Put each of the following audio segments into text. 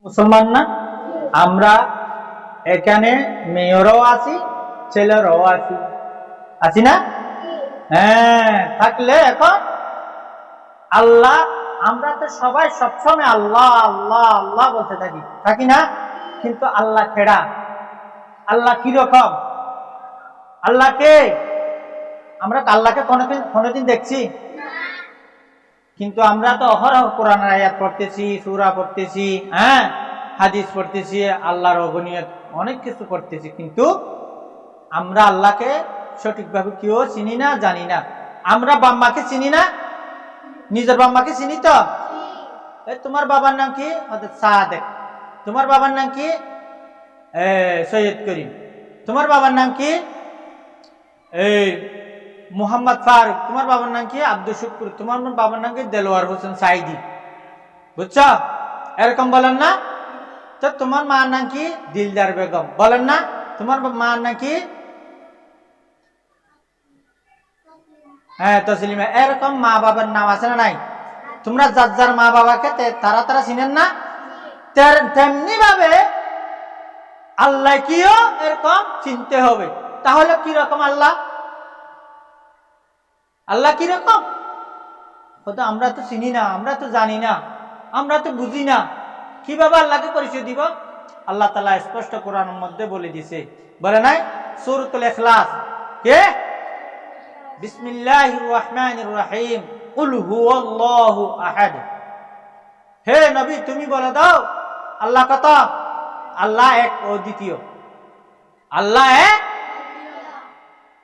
মুসলমান না আমরা? এখানে মেয়েরাও আছি, ছেলেরাও আছি, আছি না? হ্যাঁ, থাকলে এখন আল্লাহ, আমরা তো সবাই সবসময় আল্লাহ আল্লাহ আল্লাহ বলতে থাকি, থাকি না? কিন্তু আল্লাহ খেড়া, আল্লাহ কিরকম, আল্লাহকে আমরা আল্লাহকে কোনোদিন দেখছি? কিন্তু আমরা তো অহরহ কোরআনের আয়াত পড়তেছি, সূরা পড়তেছি, হ্যাঁ, হাদিস পড়তেছি, আল্লাহর অগণিয়ত অনেক কিছু করতেছি, কিন্তু আমরা আল্লাহকে সঠিকভাবে কেউ চিনি না, জানি না। আমরা বাম্মাকে চিনি না? নিজের বাম্মাকে চিনি তো? তোমার বাবার নাম কি? সাদেক। তোমার বাবার নাম কি? সৈয়দ করিম। তোমার বাবার নাম কি? মোহাম্মদ ফারুক। তোমার বাবার নাম কি? আব্দুল শুকুর। তোমার বাবার নাম কি? দেলোয়ার হোসেন সাইদি। বুঝছ? এরকম বলেন না? তো তোমার মার নাম কি? দিলদার বেগম। বলেন না? তোমার মার নাম কি? হ্যাঁ, তসলিমা। এরকম মা বাবার নাম আছে না নাই? তোমরা যার যার মা বাবাকে তারা চিনেন না? তেমনি ভাবে আল্লাহ কিও এরকম চিনতে হবে। তাহলে কি রকম আল্লাহ? আল্লাহ কি রকম? আমরা তো চিনি না, আমরা তো জানি না, আমরা তো বুঝি না, কিভাবে আল্লাহকে পরিচয় দিব? আল্লাহ তাআলা স্পষ্ট কোরআনের মধ্যে বলে দিয়েছে, বলে নাই? সূরাতুল ইখলাস, কে? বিসমিল্লাহির রহমানির রহিম, কুল হুয়াল্লাহু আহাদ। হে নবী, তুমি বলে দাও আল্লাহ কত? আল্লাহ এক, অদ্বিতীয়। আল্লাহ এক,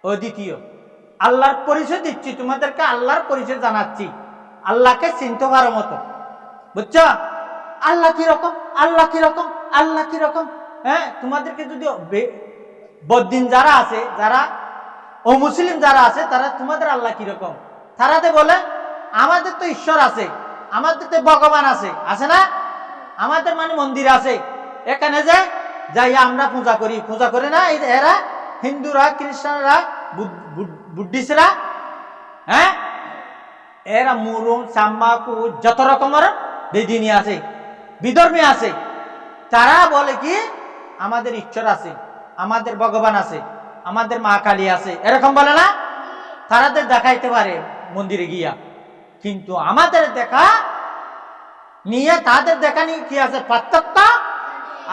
অদ্বিতীয়। আল্লাহর পরিচয় দিচ্ছি তোমাদেরকে, আল্লাহর পরিচয় জানাচ্ছি, আল্লাহকে চিনতে পারো মতো। বুঝছো? আল্লাহ কি রকম, আল্লাহ কি রকম, আল্লাহ কি রকম? হ্যাঁ, তোমাদেরকে যদি বদ্দিন যারা আছে, যারা অমুসলিম যারা আছে, তারা তোমাদের আল্লাহ কি রকম, তারাতে বলে আমাদের তো ঈশ্বর আছে, আমাদের তো ভগবান আছে, আছে না? আমাদের মানে মন্দির আছে, এখানে যে যাই আমরা পূজা করি, পূজা করে না এরা? হিন্দুরা, খ্রিস্টানরা, বুদ্ধিস্টরা, হ্যাঁ, এরা মুরুম চাম্মাকু যত রকমের বেদিনী আছে, বিধর্মী আছে, তারা বলে কি আমাদের ঈশ্বর আছে, আমাদের ভগবান আছে, আমাদের মা কালী আছে, এরকম বলে না? তারাদের দেখাইতে পারে মন্দিরে গিয়া, কিন্তু আমাদের দেখা নিয়ে তাদের দেখা নিয়ে কি আছে? পার্থক্য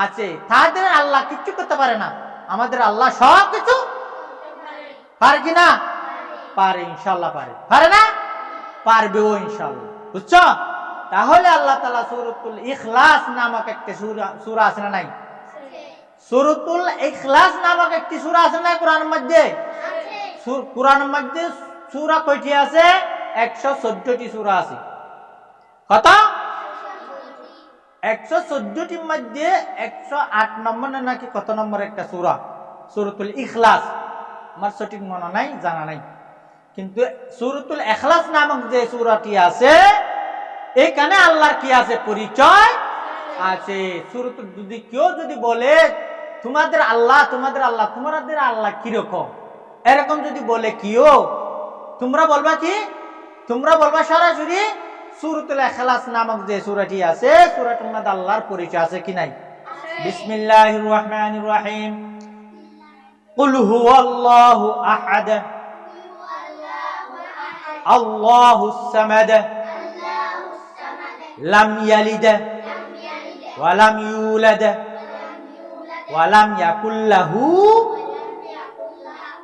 আছে। তাদের আল্লাহ কিচ্ছু করতে পারে না, আমাদের আল্লাহ সব কিছু পারে কি না? পারে, ইনশাল্লাহ পারে। পারে না? পারবেও ইনশাল্লাহ। বুঝছো? তাহলে আল্লাহ তাআলা সূরাতুল ইখলাস নামক একটা সূরা আছে না নাই? সূরাতুল ইখলাস নামক একটি সূরা আছে না কোরআনের মধ্যে? কোরআনের মধ্যে সূরা কয়টি আছে? 114টি সূরা আছে। কত? 114টির মধ্যে 108 নম্বর নাকি কত নম্বর একটা সূরা, সূরাতুল ইখলাস। আমার সঠিক মনে নাই, জানা নাই, কিন্তু সূরাতুল ইখলাস নামক যে সূরাটি আছে, এখানে আল্লাহর কি আছে? পরিচয় আছে। সূরাতুল, কেউ যদি বলে তোমাদের আল্লাহ, তোমাদের আল্লাহ, তোমাদের আল্লাহ কিরকম, এরকম যদি বলে কেউ, তোমরা বলবা কি? তোমরা বলবা সরাসরি সূরাতুল ইখলাস নামক যে সূরাটি আছে, সূরাটির মধ্যে আল্লাহর পরিচয় আছে কি নাই? বিসমিল্লাহির রহমানির রহিম, কুল হুয়াল্লাহু আহাদ, আল্লাহুস সামাদ, লাম ইয়ালিদ ওয়া লাম ইউলাদ ওয়া লাম ইয়াকুল লাহু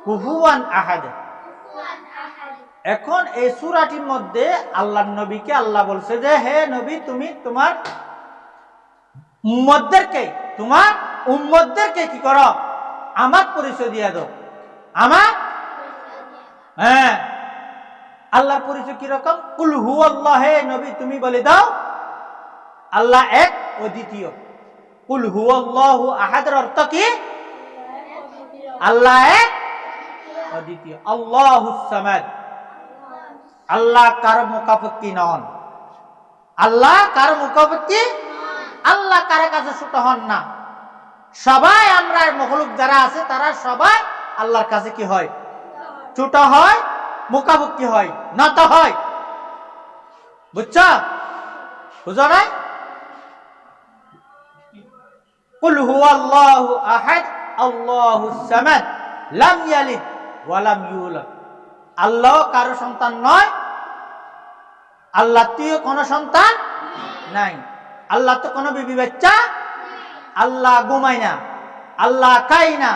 কুফুয়ান আহাদ। এখন এই সূরাটির মধ্যে আল্লাহর নবীকে আল্লাহ বলছে যে, হে নবী, তুমি তোমার উম্মতদেরকে কি করো? আমার পরিচয় দিয়ে দাও, আমার। হ্যাঁ, আল্লাহর পরিচয় কি রকম? কুল হুয়াল্লাহ, হে নবী তুমি বলে দাও আল্লাহ এক, অদ্বিতীয়। কুল হুয়াল্লাহু আহাদের অর্থ কি? আল্লাহ এক, অদ্বিতীয়। আল্লাহুস সামাদ, আল্লাহ কারো মুখাপেক্ষী নন। আল্লাহ কারো মুখাপেক্ষী, আল্লাহ কারো কাছে ছোট হন না। সবাই আমরা মখলুক যারা আছে, তারা সবাই আল্লাহর কাছে কি হয়? ছোট হয়, মুখাপেক্ষী হয়, নত হয়। বুঝছ? বুঝো নাই? কুল হুয়াল্লাহু আহাদ আল্লাহুস সামাদ লাম ইয়ালিদ ওয়া লাম ইউলাদ। আল্লাহ কারো সন্তান নয়, আল্লাহ তো কোনো সন্তান নাই, আল্লাহ তো কোনো বিবি বাচ্চা, আল্লাহ ঘুমায় না, আল্লাহ খায় না,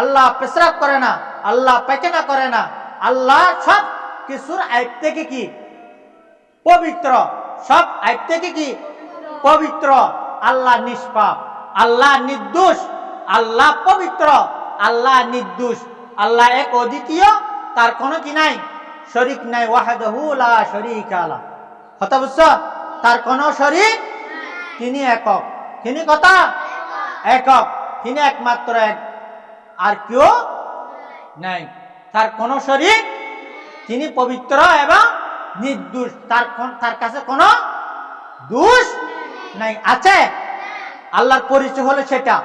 আল্লাহ পেশাব করে না, আল্লাহ পায়খানা করে না, আল্লাহ সব কিছুর আইব থেকে কি পবিত্র, সব আইব থেকে কি পবিত্র। আল্লাহ নিষ্পাপ, আল্লাহ নির্দোষ, আল্লাহ পবিত্র, আল্লাহ নির্দোষ, আল্লাহ এক অদ্বিতীয়, তার কোনো কি নাই, শরীক নাই। ওয়াহদাহু লা শরীকা লাহ, কথা বুঝছো? তার কোনো শরীক, তিনি একক, তিনি কথা একক, তিনি একমাত্র এক, আর কেউ নাই। তার কোনো শরীক, তিনি পবিত্র এবং নির্দোষ, তার কাছে কোনো দোষ নাই। আছে আল্লাহর পরিচয় হলো সেটা,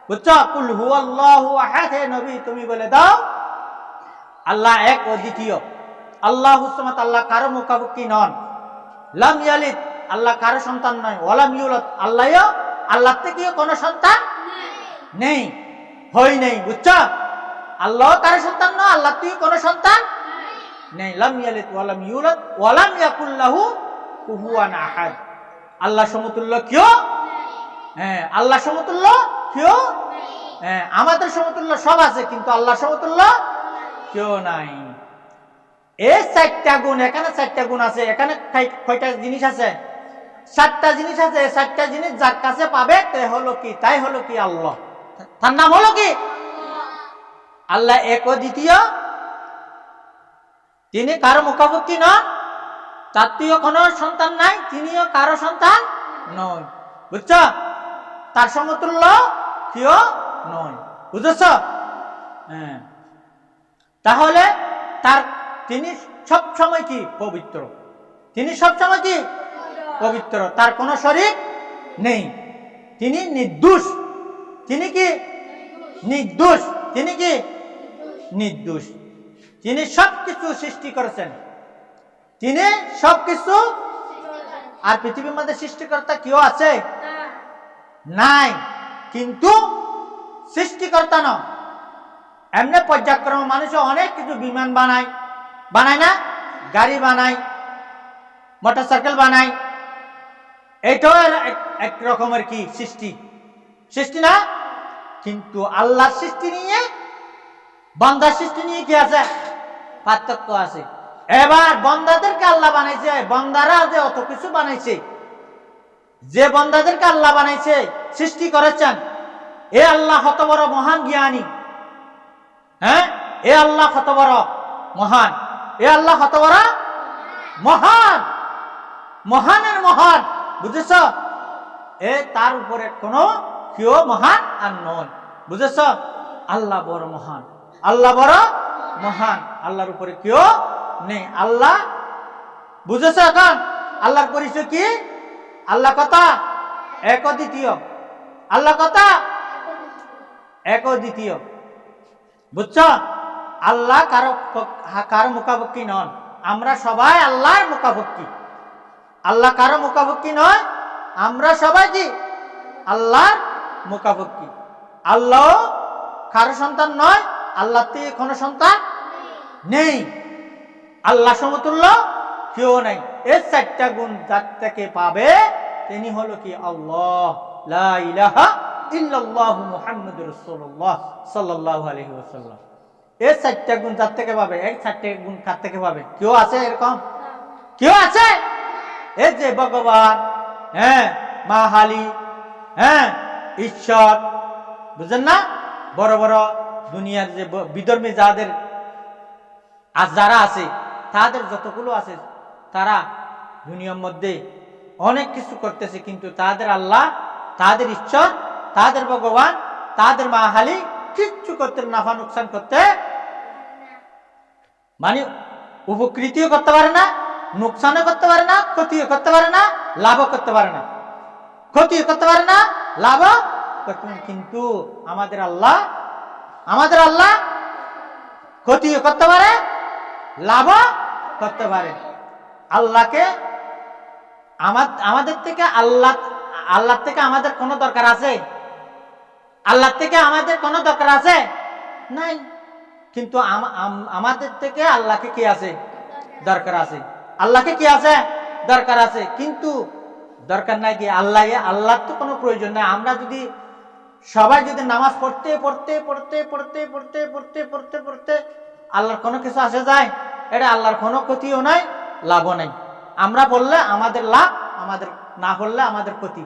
বুঝছো? কুল হুয়াল্লাহু আহাদ, হে নবী তুমি বলে দাও আল্লাহ এক অদ্বিতীয়, আল্লাহুস সামাদ, আল্লাহ কারো মুখাপেক্ষী নন, লাম ইয়ালিদ, আল্লাহ কারো সন্তান নয়, ওয়া লাম ইউলাদ, আল্লাহ থেকে কোনো সন্তান নেই, হয় নেই, বুঝছো? আল্লাহ কারো সন্তান নয়, আল্লাহ থেকে কোনো সন্তান নেই, লাম ইয়ালিদ ওয়া লাম ইউলাদ ওয়া লাম ইয়াকুল লাহু কুফুয়ান আহাদ। আল্লাহ সমতুল্য কেউ, হ্যাঁ আল্লাহ সমতুল্য কেউ, হ্যাঁ আমাদের সমতুল্য সব আছে, কিন্তু আল্লাহ সমতুল্য কেউ নাই। এই চারটা গুণ, এখানে চারটা গুণ আছে, এখানে কয়টা জিনিস আছে? 7টা জিনিস আছে। 7টা জিনিস যার কাছে পাবে তাই হলো কি আল্লাহ, তার নাম হলো কি আল্লাহ এক অদ্বিতীয়, তিনি কারো মুখাপেক্ষী নন, তার তো কোনো সন্তান নাই, তিনিও কারো সন্তান নয়, বুঝছো? তার সমতুল্য কেউ নয়, বুঝেছ? হ্যাঁ, তাহলে তিনি সব সময় কি পবিত্র, তিনি সব সময় কি পবিত্র, তার কোনো শরীক নেই, তিনি নির্দোষ, তিনি কি নির্দোষ, তিনি কি নির্দোষ, তিনি সবকিছু সৃষ্টি করেছেন, তিনি সবকিছু। আর পৃথিবীর মধ্যে সৃষ্টিকর্তা কেউ আছে? নাই, কিন্তু সৃষ্টিকর্তা নয়। এমনি পর্যায়ক্রমে মানুষ অনেক কিছু, বিমান বানায় না, গাড়ি বানায়, মোটরসাইকেল বানায়, এটাও এক রকমের কি সৃষ্টি না? কিন্তু আল্লাহর সৃষ্টি নিয়ে বান্দার সৃষ্টি নিয়ে কি আছে? পার্থক্য আছে। এবার বান্দাদেরকে আল্লাহ বানাইছে, বান্দারা যে অত কিছু বানাইছে, যে বান্দাদেরকে আল্লাহ বানাইছে, সৃষ্টি করেছেন, এ আল্লাহ কত বড় মহান জ্ঞানী, হ্যাঁ এ আল্লাহ কত বড় মহান, এ আল্লাহ কত বড় মহান, মহানের মহান, বুঝেছ? তার উপরে কোনো কেউ মহান আর নয়, বুঝেছ? আল্লাহ বড় মহান, আল্লাহ বড় মহান, আল্লাহর উপরে কেউ নেই। আল্লাহ, বুঝেছ? এখন আল্লাহর পরিচয় কি? আল্লাহ কথা এক অদ্বিতীয়, আল্লাহ কথা এক অদ্বিতীয়, বুঝছ? আল্লাহ কারো মুখাপেক্ষী নন, আমরা সবাই আল্লাহর মুখাপেক্ষী, আল্লাহ কারো মুখাপেক্ষী নয়, আমরা সবাই কি আল্লাহর মুখাপেক্ষী। আল্লাহ কারো সন্তান নয়, আল্লাহ থেকে কোনো সন্তান নেই, আল্লাহ সমতুল্য কেউ নাই। এই 4টা গুণ যার থেকে পাবে তিনি হলো কি আল্লাহ, লা ইলাহা ইল্লাল্লাহু মুহাম্মাদুর রাসূলুল্লাহ সাল্লাল্লাহু আলাইহি ওয়াসাল্লাম। এই 4টা গুণ যার থেকে পাবে, এই 4টা গুণ কার থেকে পাবে? কেউ আছে এরকম? কেউ আছে? এই যে ভগবান, হ্যাঁ মা হালি, হ্যাঁ ঈশ্বর, বুঝেন না? বড় বড় দুনিয়ার যে বিধর্মী যারা আছে, তাদের যতগুলো আছে, তারা দুনিয়ার মধ্যে অনেক কিছু করতেছে, কিন্তু তাদের আল্লাহ, তাদের ঈশ্বর, তাদের ভগবান, তাদের মা হালি কিচ্ছু করতে, নাফা নুকসান করতে, মানে উপকৃতিও করতে পারে না, নুকসানও করতে পারে না, ক্ষতিও করতে পারে না, লাভও করতে পারে না, ক্ষতিও করতে পারে না, লাভও করতে পারে। কিন্তু আমাদের আল্লাহ ক্ষতিও করতে পারে, লাভও করতে পারে। আল্লাহকে আমাদের থেকে আল্লাহ থেকে আমাদের কোনো দরকার আছে? আল্লাহ থেকে আমাদের কোনো দরকার আছে? নাই। কিন্তু আমাদের থেকে আল্লাহকে কি আছে? দরকার আছে। আল্লাহকে কি আছে? দরকার আছে। কিন্তু দরকার নাই কি আল্লাহর তো কোনো প্রয়োজন নাই। আমরা যদি সবাই যদি নামাজ পড়তে পড়তে পড়তে পড়তে পড়তে পড়তে পড়তে পড়তে আল্লাহর কোনো কিছু আসে যায়? এটা আল্লাহর কোনো ক্ষতিও নাই, লাভও নাই। আমরা পড়লে আমাদের লাভ, আমাদের না পড়লে আমাদের ক্ষতি।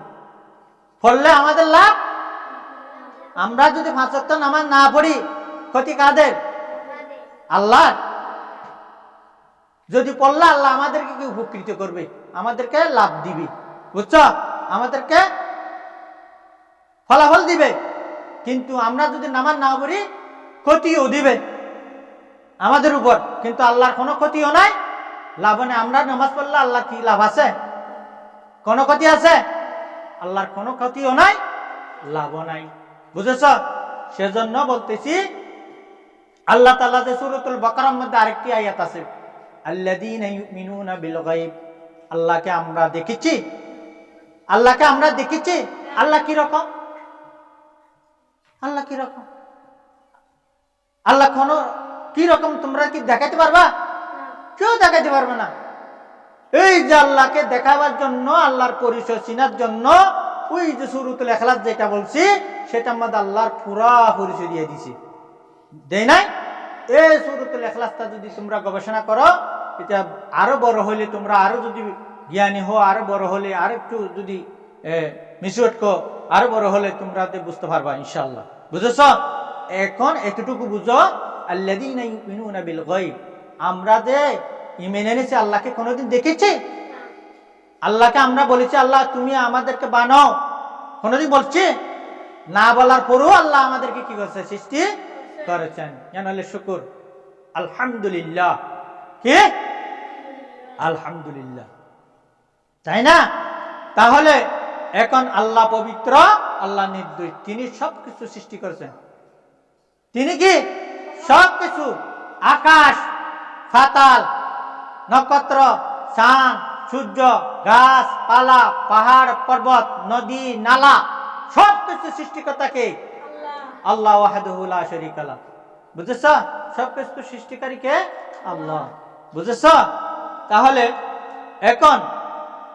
পড়লে আমাদের লাভ। আমরা যদি 5 ওয়াক্ত নামাজ না পড়ি, ক্ষতি কাদের? আল্লাহ। যদি পড়লে আল্লাহ আমাদেরকে কি উপকৃত করবে, আমাদেরকে লাভ দিবে, বুঝছো? আমাদেরকে ফলাফল দিবে। কিন্তু আমরা যদি নামাজ না পড়ি, ক্ষতিও দিবে আমাদের উপর। কিন্তু আল্লাহর কোনো ক্ষতিও নাই, লাভও নেই। আমরা নামাজ পড়লে আল্লাহ কি লাভ আছে? কোনো ক্ষতি আছে? আল্লাহর কোনো ক্ষতিও নাই, লাভও নাই, বুঝেছ? সেজন্য বলতেছি, আল্লাহ তাআলা যে সূরাতুল বাকারার মধ্যে আরেকটি আয়াত আছে, আল্লাযীনা ইউমিনুনা বিল গায়ব। আল্লাহকে আমরা দেখেছি। আল্লাহকে আমরা দেখেছি। আল্লাহ কি রকম? আল্লাহ কি রকম? আল্লাহ কোনো কি রকম তোমরা কি দেখাতে পারবা? কেউ দেখাতে পারবে না। এই যে আল্লাহকে দেখাবার জন্য, আল্লাহর পরিচয় চিনার জন্য ওই যে সূরাতুল ইখলাস যেটা বলছি, সেটার মধ্যে আল্লাহর পুরা পরিচয় দিয়ে দিছি, দেই নাই? এই সূরাতুল ইখলাসটা যদি তোমরা গবেষণা করো, এটা আরো বড় হলে, তোমরা আরো যদি জ্ঞানী হও, আরো বড় হলে, আর একটু যদি মিসওয়াট কো, আরো বড় হলে তোমরা বুঝতে পারবা ইনশাআল্লাহ, বুঝেছ? এখন এতটুকু বুঝো, আল্লাযীনা ইউমিনুনা বিল গায়ব। আমরা যে ঈমান এনেছি, আল্লাহকে কোনোদিন দেখেছি? আল্লাহকে আমরা বলেছি আল্লাহ তুমি আমাদেরকে বানাও, কোনোদিন বলছি? না বলার পরও আল্লাহ আমাদেরকে কি করছে? সৃষ্টি করেছেন। জানালে শুকর, আলহামদুলিল্লাহ। কি? আলহামদুলিল্লাহ, তাই না? তাহলে এখন আল্লাহ পবিত্র, আল্লাহ নির্দোষ, তিনি সবকিছু সৃষ্টি করেছেন। তিনি কি সবকিছু, আকাশ, পাতাল, নক্ষত্র, চাঁদ, সূর্য, গাছ পালা, পাহাড় পর্বত, নদী নালা, সবকিছু সৃষ্টিকর্তাকে আল্লাহ ওয়াহদাহু লা শারীকা লাহু। বুঝেছ? সবকিছু সৃষ্টিকারী কে? আল্লাহ, বুঝেছ? তাহলে এখন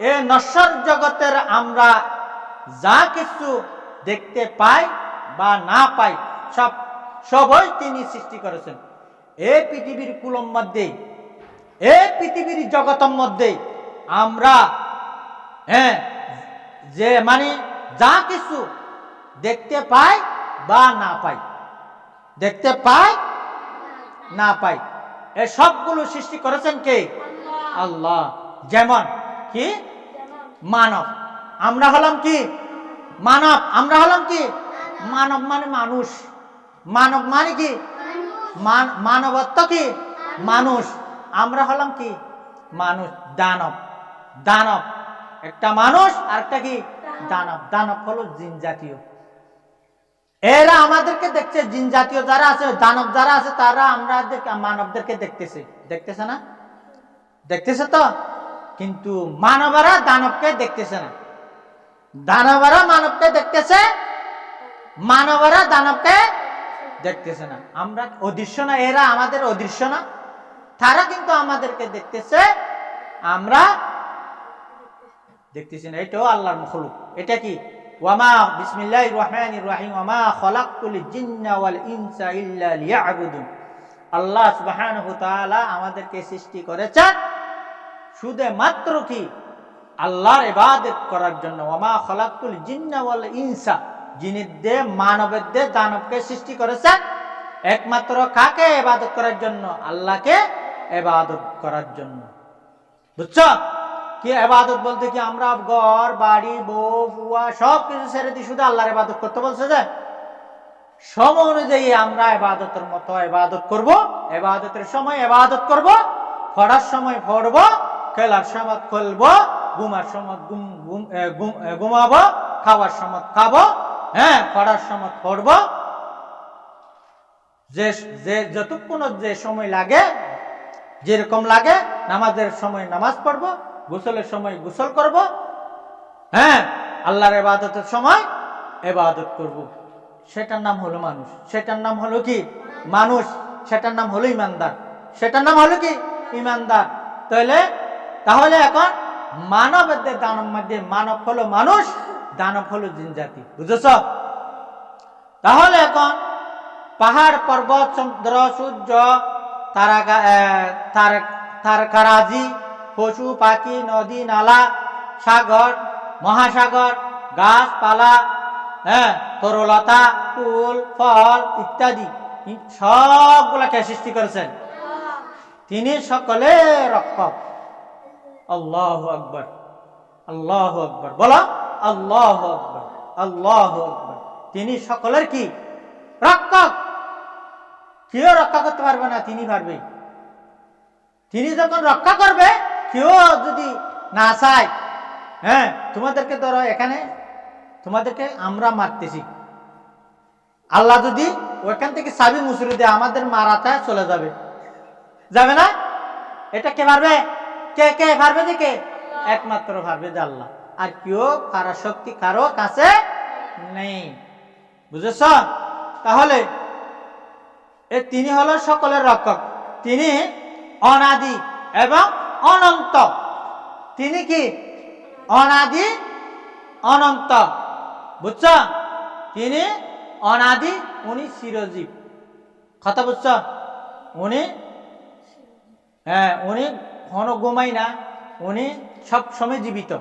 এই নশ্বর জগতের আমরা যা কিছু দেখতে পাই বা না পাই, সবই তিনি সৃষ্টি করেছেন। এই পৃথিবীর কুলম মধ্যে, এই পৃথিবীর জগতের মধ্যে আমরা যে মানে যা কিছু দেখতে পাই বা না পাই, দেখতে পাই না পাই, এই সবগুলো সৃষ্টি করেছেন কে? আল্লাহ। যেমন কি? মানব। আমরা হলাম কি? মানব। আমরা হলাম কি? মানব মানে মানুষ। মানব মানে কি? মানবত্ব কি? মানুষ। আমরা হলাম কি? মানুষ। দানব। দানব একটা মানুষ, আর একটা কি? দানব। দানব হলো জিন জাতীয়। এরা আমাদেরকে দেখছে, জিন জাতীয় যারা আছে, দানব যারা আছে, তারা আমাদের মানবদেরকে দেখতেছে। দেখতেছে না? দেখতেছে তো। কিন্তু মানবরা দানবকে দেখতেছে না। দানবরা মানবকে দেখতেছে, মানবরা দানবকে দেখতেছে না। আমরা অদৃশ্য না, এরা আমাদের অদৃশ্য না। তারা কিন্তু আমাদেরকে দেখতেছে, আমরা দেখতেছি না। এটাও আল্লাহর মাখলুক। এটা কি? ওয়ামা বিসমিল্লাহির রহমানির রহিম ওয়ামা খলাকতুল জিন্না ওয়াল ইনসা ইল্লা লিয়াবুদুন। আল্লাহ সুবহানাহু ওয়া তাআলা আমাদেরকে সৃষ্টি করেছেন শুধু মাত্র কি? আল্লাহর ইবাদত করার জন্য। ওয়ামা খলাকতুল জিন্না ওয়াল ইনসা, জিনদের মানবদের দানবকে সৃষ্টি করেছেন একমাত্র কাকে? ইবাদত করার জন্য, আল্লাহকে ইবাদত করার জন্য। বুঝছো? কি ইবাদত বলতে কি আমরা ঘর বাড়ি বউ বুয়া সব কিছু ছেড়ে দিয়ে শুধু আল্লাহর ইবাদত করতে বলছে যে? সময় অনুযায়ী আমরা ইবাদতের মতো ইবাদত করব, ইবাদতের সময় ইবাদত করব, পড়ার সময় পড়ব, খেলার সময় খেলবো, ঘুমার সময় ঘুমাবো, খাওয়ার সময় খাবো, পড়ার সময় পড়বো। যে যতক্ষণ যে সময় লাগে, যেরকম লাগে, নামাজের সময় নামাজ পড়বো, গোসলের সময় গোসল করব, আল্লাহর ইবাদতের সময় ইবাদত করব। সেটার নাম হলো মানুষ, সেটার নাম হলো কি মানুষ, সেটার নাম হলো ইমানদার, সেটার নাম হলো কি ইমানদার। তাহলে এখন মানবদের দানব মধ্যে মানব হলো মানুষ, দানব হলো জিন জাতি, বুঝেছ? তাহলে এখন পাহাড় পর্বত চন্দ্র সূর্য তারকারাজি পশু পাখি নদী নালা সাগর মহাসাগর গাছপালা, তরলতা ফুল ফল ইত্যাদি সবগুলাকে সৃষ্টি করেছেন, তিনি সকলে রক্ষক। আল্লাহু আকবার, আল্লাহু আকবার, বলো আল্লাহু আকবার, আল্লাহু আকবার। তিনি সকলের কি রক্ষক, কেউ রক্ষা করতে পারবে না, তিনি পারবে। তিনি যখন রক্ষা করবে, কেউ যদি না চায়, তোমাদেরকে ধরো এখানে তোমাদেরকে আমরা মারতেছি, আল্লাহ যদি ওইখান থেকে চাবি মুসুরি দেয়, আমাদের মারাটা চলে যাবে, যাবে না? এটা কে পারবে? কে কে পারবে? কে একমাত্র পারবে যে আল্লাহ, আর কেউ কারো শক্তি কারো কাছে নেই, বুঝেছ? তাহলে তিনি হলো সকলের রক্ষক, তিনি অনাদি এবং অনন্ত। তিনি কি অনাদি অনন্ত, বুঝছ? তিনি অনাদি, উনি চিরজীব, কথা বুঝছ? উনি উনি ঘন ঘুমাই না, উনি সব সময় জীবিত,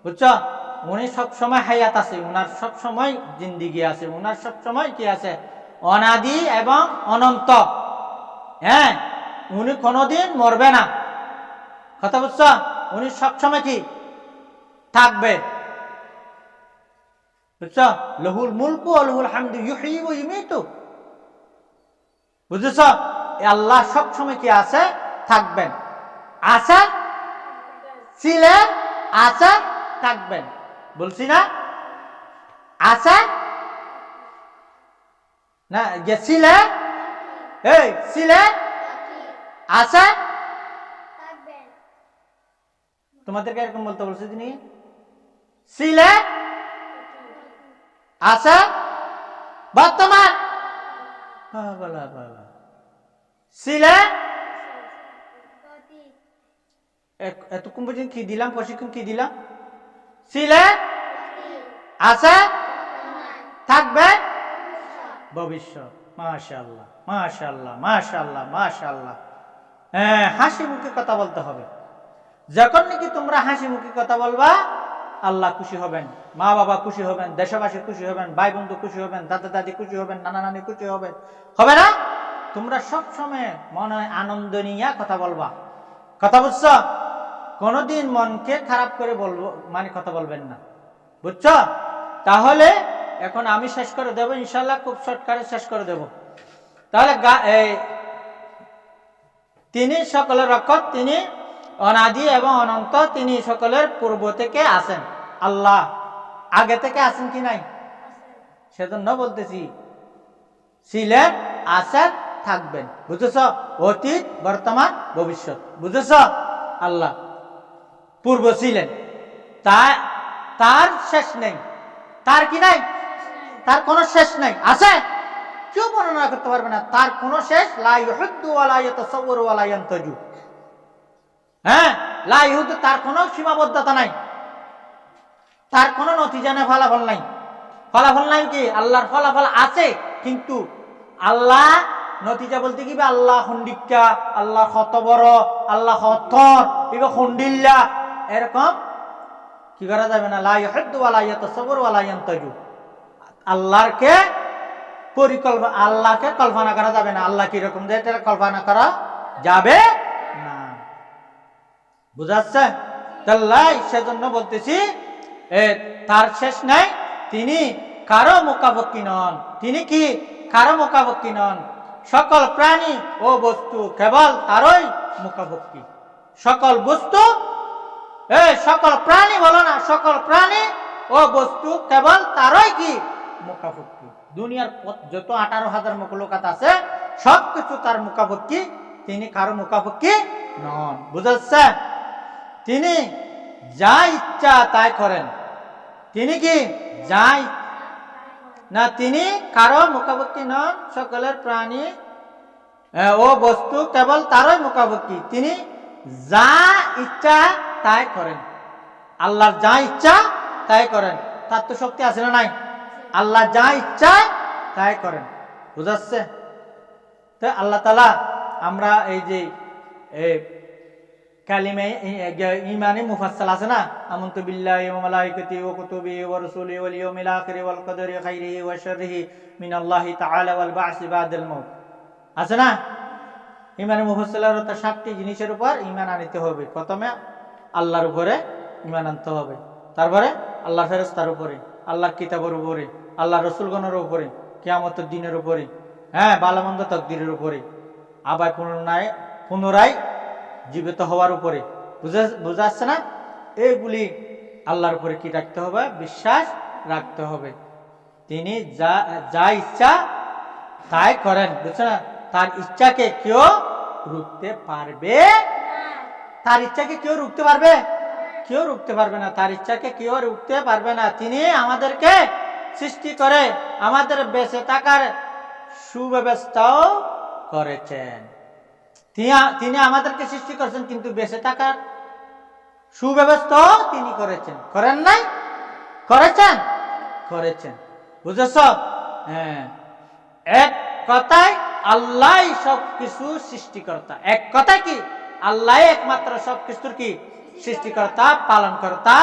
বুঝছ? উনি সব সময় হায়াত আছে, উনার সব সময় জিন্দিগি আছে, উনার সব সময় কি আছে? অনাদি এবং অনন্ত। উনি কোনোদিন মরবে না, কথা বুঝছ? উনি সবসময় কি থাকবে, বুঝছ? লহুল মুলকু ওয়া লাহুল হামদু ইউহয়ি ওয়া ইউমীতু, বুঝেছ? আল্লাহ সবসময় কি আছে? থাকবেন, আছেন, ছিলেন, আছেন, থাকবেন, বলছি না? আছেন না, গেছিলেন, ছিলেন, আছেন, তোমাদেরকে এরকম বলতে বলছে, তিনি ছিলেন, আছেন, বর্তমান, ছিলেন। এতক্ষণ পর্যন্ত কি দিলাম? প্রশিক্ষণ কি দিলাম? ছিলেন, আছে, থাকবে, ভবিষ্যৎ। মাশাআল্লাহ, মাশাআল্লাহ, মাশাআল্লাহ, মাশাআল্লাহ। হাসি মুখে কথা বলতে হবে। যখন নাকি তোমরা হাসি মুখে কথা বলবা, আল্লাহ খুশি হবেন, মা বাবা খুশি হবেন, দেশবাসী খুশি হবেন, ভাই বন্ধু খুশি হবেন, দাদা দাদি খুশি হবেন, নানা নানি খুশি হবেন, হবে না? তোমরা সব সময় মনে আনন্দ নিয়ে কথা বলবা, কথা বুঝছ? কোনদিন মনকে খারাপ করে বলবো মানে কথা বলবেন না, বুঝছ? তাহলে এখন আমি শেষ করে দেব ইনশাআল্লাহ, খুব শর্টকাটে শেষ করে দেব। তাহলে তিনি সকলের রক্ষক, তিনি অনাদি এবং অনন্ত, তিনি সকলের পূর্ব থেকে আছেন। আল্লাহ আগে থেকে আছেন কি নাই? সেজন্য বলতেছি ছিলেন, আছেন, থাকবেন, বুঝেছ? অতীত, বর্তমান, ভবিষ্যৎ, বুঝেছ? আল্লাহ পূর্ব ছিলেন, তার শেষ নেই, তার কি নাই? তার কোনো শেষ নাই, আছে, কেউ বর্ণনা করতে পারবে না, তার কোনো শেষ। লা ইউহিদ্দু ওয়া লা ইয়াতাসাওয়ারু ওয়া লা ইয়ানতাজু, লা ইউহিদ্দু, তার কোনো সীমাবদ্ধতা নাই, তার কোনো নতিজা নেই, ফলাফল নাই। ফলাফল নাই কি? আল্লাহর ফলাফল আছে, কিন্তু আল্লাহ নতিজা বলতে কি? আল্লাহ খন্ডিকা, আল্লাহ কত বড়, আল্লাহ হতর, এবার খন্ডিল্লা, এরকম কি করা যাবে না। লা ইউহিদ্দু ওয়া লা ইয়াতাসাওয়ারু ওয়া লা ইয়ানতাজু, আল্লাহকে পরিকল্পনা, আল্লাহকে কল্পনা করা যাবে না। আল্লাহ কিরকম যে এটা কল্পনা করা যাবে না, বুঝাচ্ছে? তাহলে সেজন্য বলতেছি তার শেষ নাই, তিনি কারো মুখাপেক্ষী নন। তিনি কি? কারো মুখাপেক্ষী নন। সকল প্রাণী ও বস্তু কেবল তারই মুখাপেক্ষী। সকল বস্তু, সকল প্রাণী বলো না, সকল প্রাণী ও বস্তু কেবল তারই কি? মুখাপেক্ষী। দুনিয়ার যত 18,000 মখলুকাত আছে সবকিছু তার মুখাপেক্ষী, তিনি কারো মুখাপেক্ষী নন, বুঝাচ্ছে? তিনি যা ইচ্ছা তাই করেন। তিনি কি? যাই না, তিনি কারো মুখাপেক্ষী নন, সকলের প্রাণী ও বস্তু কেবল তারই মুখাপেক্ষী। তিনি যা ইচ্ছা তাই করেন। আল্লাহর যা ইচ্ছা তাই করেন। তার তো শক্তি আছে না নাই? আল্লাহ যা ইচ্ছা তাই করেন। বুঝাচ্ছে? তো আল্লাহ তাআলা আমরা এই যে কালিমে ইমানে মুফাসসাল আছে না, আমনতু বিল্লাহি ওয়া মালাইকাতিহি ওয়া কুতুবিহি ওয়া রাসূলিহি ওয়াল ইয়াউমিল আখিরি ওয়াল কদরি খাইরিহি ওয়া শাররিহি মিনাল্লাহি তাআলা ওয়াল বা'সি বাদাল মাউত, আছে না? ইমানে মুফাসসালের অর্থ 7টি জিনিসের উপর ঈমান আনতে হবে। প্রথমে আল্লাহর উপরে ঈমান আনতে হবে, তারপরে আল্লাহর ফেরেশতার উপরে, আল্লাহর কিতাবের উপরে, আল্লাহর রাসূলগণের উপরে, কিয়ামতের দিনের উপরে, ভালো মন্দ তাকদীরের উপরে, আবার পুনরায় জীবিত হওয়ার উপরে। বুঝা যাচ্ছে না? এইগুলি আল্লাহর উপরে কি রাখতে হবে? বিশ্বাস রাখতে হবে। তিনি যা ইচ্ছা তাই করেন, বুঝছো না? তার ইচ্ছাকে কেউ রুখতে পারবে? তার ইচ্ছাকে কেউ রুখতে পারবে? কেউ রুখতে পারবে না। তার ইচ্ছাকে কেউ রুখতে পারবে না। তিনি আমাদেরকে সৃষ্টি করে আমাদের বেঁচে থাকার সুব্যবস্থাও করেছেন। তিনি আমাদেরকে সৃষ্টি করেছেন, কিন্তু বেঁচে থাকার সুব্যবস্থাও তিনি করেছেন। করেন নাই? করেছেন, করেছেন। বুঝেছ? এক কথায় আল্লাহ সবকিছু সৃষ্টিকর্তা। এক কথায় কি? আল্লাহ একমাত্র সবকিছুর কি? সৃষ্টিকর্তা, পালনকর্তা,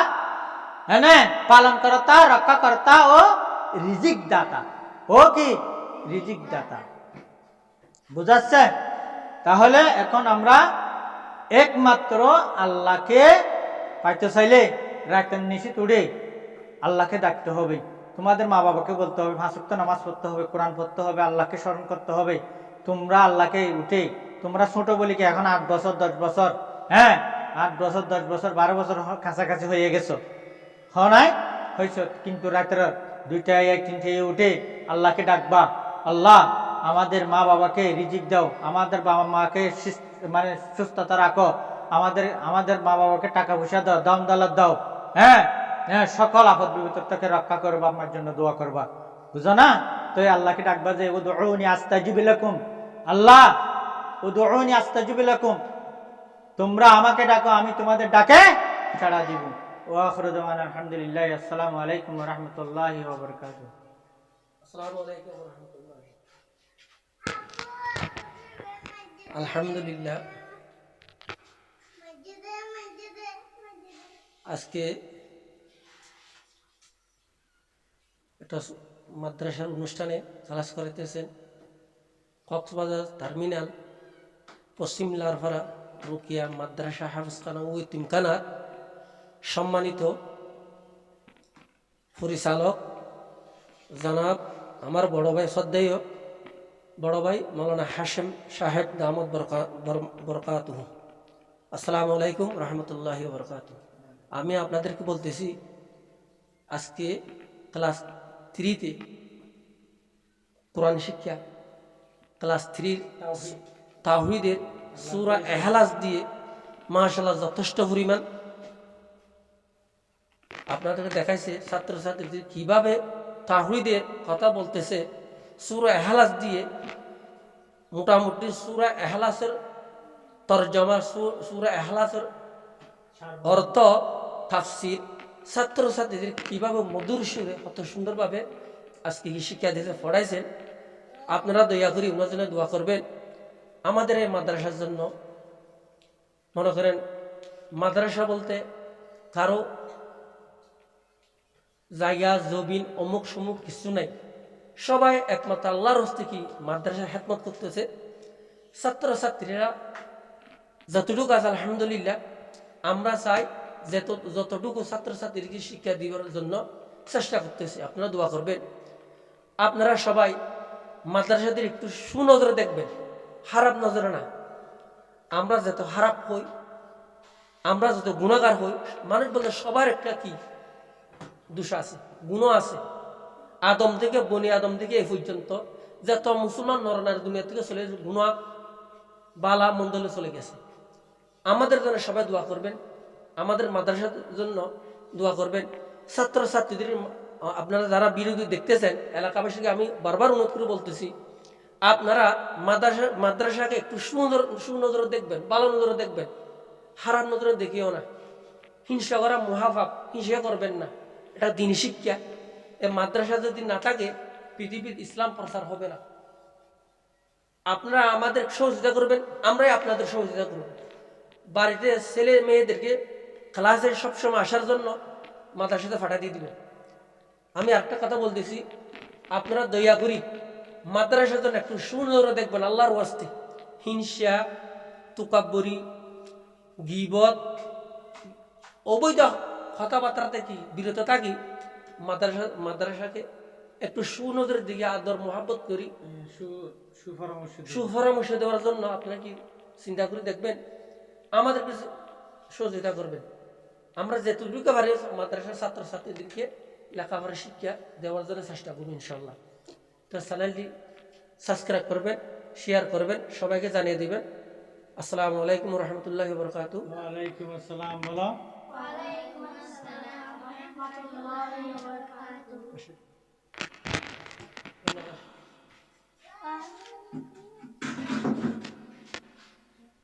পালনকর্তা, রক্ষাকর্তা ও রিজিক দাতা। ও কি? রিজিক দাতা। বুঝাচ্ছে? তাহলে এখন আমরা একমাত্র আল্লাহকে পাইতে চাইলে রাতের নিশি তুড়ে আল্লাহকে ডাকতে হবে। তোমাদের মা বাবাকে বলতে হবে, 5 ওয়াক্ত নামাজ পড়তে হবে, কোরআন পড়তে হবে, আল্লাহকে স্মরণ করতে হবে। তোমরা আল্লাহকে উঠে, তোমরা ছোট বলি কি এখন 8 বছর 10 বছর, 8 বছর 10 বছর 12 বছর কাছাকাছি হয়ে গেছো, নাই হয়েছ, কিন্তু রাতের 2টায় 3টায় উঠে আল্লাহকে ডাকবা। আল্লাহ আমাদের মা বাবাকে রিজিক দাও, আমাদের বাবা মাকে মানে সুস্থতা রাখো, আমাদের মা বাবাকে টাকা পয়সা দাও, দাম দালাত দাও, সকল আপদ বিপদ থেকে রক্ষা করবা, আমার জন্য দোয়া করবা। বুঝো না? তো আল্লাহকে ডাকবা যে উদউনি আস্তাজিব লাকুম, আল্লাহ উদউনি আস্তাজিব লাকুম, তোমরা আমাকে ডাকো, আমি তোমাদের ডাকে সাড়া দিব। ওয়া আখিরু দাওয়ানা আলহামদুলিল্লাহ। আসসালামু আলাইকুম ওয়া রাহমাতুল্লাহি ওয়া বারাকাতুহু। আসসালামু আলাইকুম ওয়া রাহমাতুল্লাহ। আলহামদুলিল্লাহ, আজকে একটা মাদ্রাসার অনুষ্ঠানে ক্লাস করিতেছেন কক্সবাজার টার্মিনাল পশ্চিম লারফারা রুকিয়া মাদ্রাসা হাফিজখানা ও ইতিমখানার সম্মানিত পরিচালক জনাব আমার বড় ভাই, শ্রদ্ধেয় বড় ভাই মৌলানা হাশেম সাহেব দামদ বরকাতুহু। আসসালামু আলাইকুম রহমতুল্লাহি ওয়া বারাকাতুহু। আমি আপনাদেরকে বলতেছি, আজকে ক্লাস 3-তে কোরআন শিক্ষা, ক্লাস 3 তাওহীদের সূরা ইখলাস দিয়ে মাশাআল্লাহ যথেষ্ট পরিমাণ আপনাদেরকে দেখাইছে ছাত্রছাত্রীদের কিভাবে তাওহীদের কথা বলতেছে। সূরা ইখলাস দিয়ে মোটামুটি সূরা ইখলাসের তরজমা, সূরা ইখলাসের অর্থ, তাফসীর ছাত্রছাত্রীদের কিভাবে মধুর সুরে কত সুন্দরভাবে আজকে কি শিক্ষা দিতে পড়াইছেন। আপনারা দয়া করে ওনার জন্য দোয়া করবেন। আমাদের এই মাদ্রাসার জন্য, মনে করেন মাদ্রাসা বলতে কারো জায়গা জমিন অমুক সমুক কিছু নাই, সবাই একমাত্র আল্লাহর হস্তে কি মাদ্রাসার খেদমত করতেছে। ছাত্রছাত্রীরা যতটুকু আছে আলহামদুলিল্লাহ, আমরা চাই যে যতটুকু ছাত্রছাত্রীকে শিক্ষা দেওয়ার জন্য চেষ্টা করতেছি। আপনারা দোয়া করবেন। আপনারা সবাই মাদ্রাসাদের একটু সুনজরে দেখবেন, খারাপ নজরে না। আমরা যত খারাপ হই, আমরা যত গুণাগার হই, মানুষ বলতে সবার একটা কি দোষ আছে, গুণ আছে। আদম থেকে বনি আদম থেকে এই পর্যন্ত যত মুসলমান নরনারী দুনিয়া থেকে চলে গুণা বালা মন্ডলে চলে গেছে। আমাদের জন্য সবাই দোয়া করবেন, আমাদের মাদ্রাসার জন্য দোয়া করবেন, ছাত্রছাত্রীদের আপনারা যারা বিরোধী দেখতেছেন এলাকাবাসীকে আমি বারবার অনুরোধ করে বলতেছি, আপনারা মাদ্রাসাকে একটু সুনজরে দেখবেন, ভালো নজরে দেখবেন, হারাম নজরে দেখিও না। হিংসা করা মহাপাপ, হিংসা করবেন না, এটা দিনী শিক্ষা। এই মাদ্রাসা যদি না থাকে পৃথিবীর ইসলাম প্রচার হবে না। আপনারা আমাদের সহযোগিতা করবেন, আমরাই আপনাদের সহযোগিতা করব। বাড়িতে ছেলে মেয়েদেরকে ক্লাসে সবসময় আসার জন্য মাদ্রাসাতে ফাটাই দিয়ে দিবেন। আমি একটা কথা বলতেছি, আপনারা দয়া করি মাদ্রাসার জন্য একটু সুনজরে দেখবেন আল্লাহর ওয়াস্তে। হিংসা, তুকাব্বরি, গীবত, অবৈধ কথাবার্তা থেকে বিরত থাকি। মাদ্রাসাকে একটু সুনজরের দিকে আদর মোহাব্বত করি, সুপরামর্শ দেওয়ার জন্য আপনারা কি চিন্তা করে দেখবেন, আমাদেরকে সহযোগিতা করবেন। আমরা যেটুকু পারি মাদ্রাসার ছাত্রছাত্রীদেরকে লেখাপড়া শিক্ষা দেওয়ার জন্য চেষ্টা করবো ইনশাল্লাহ। তো চ্যানেলটি সাবস্ক্রাইব করবেন, শেয়ার করবেন, সবাইকে জানিয়ে দিবেন। আসসালামু আলাইকুম রহমতুল্লাহি ওয়া বারাকাতুহু। ওয়ালাইকুম আসসালাম। বলো। ওয়ালাইকুম আসসালাম ওয়া রাহমাতুল্লাহি ওয়া বারাকাতুহু।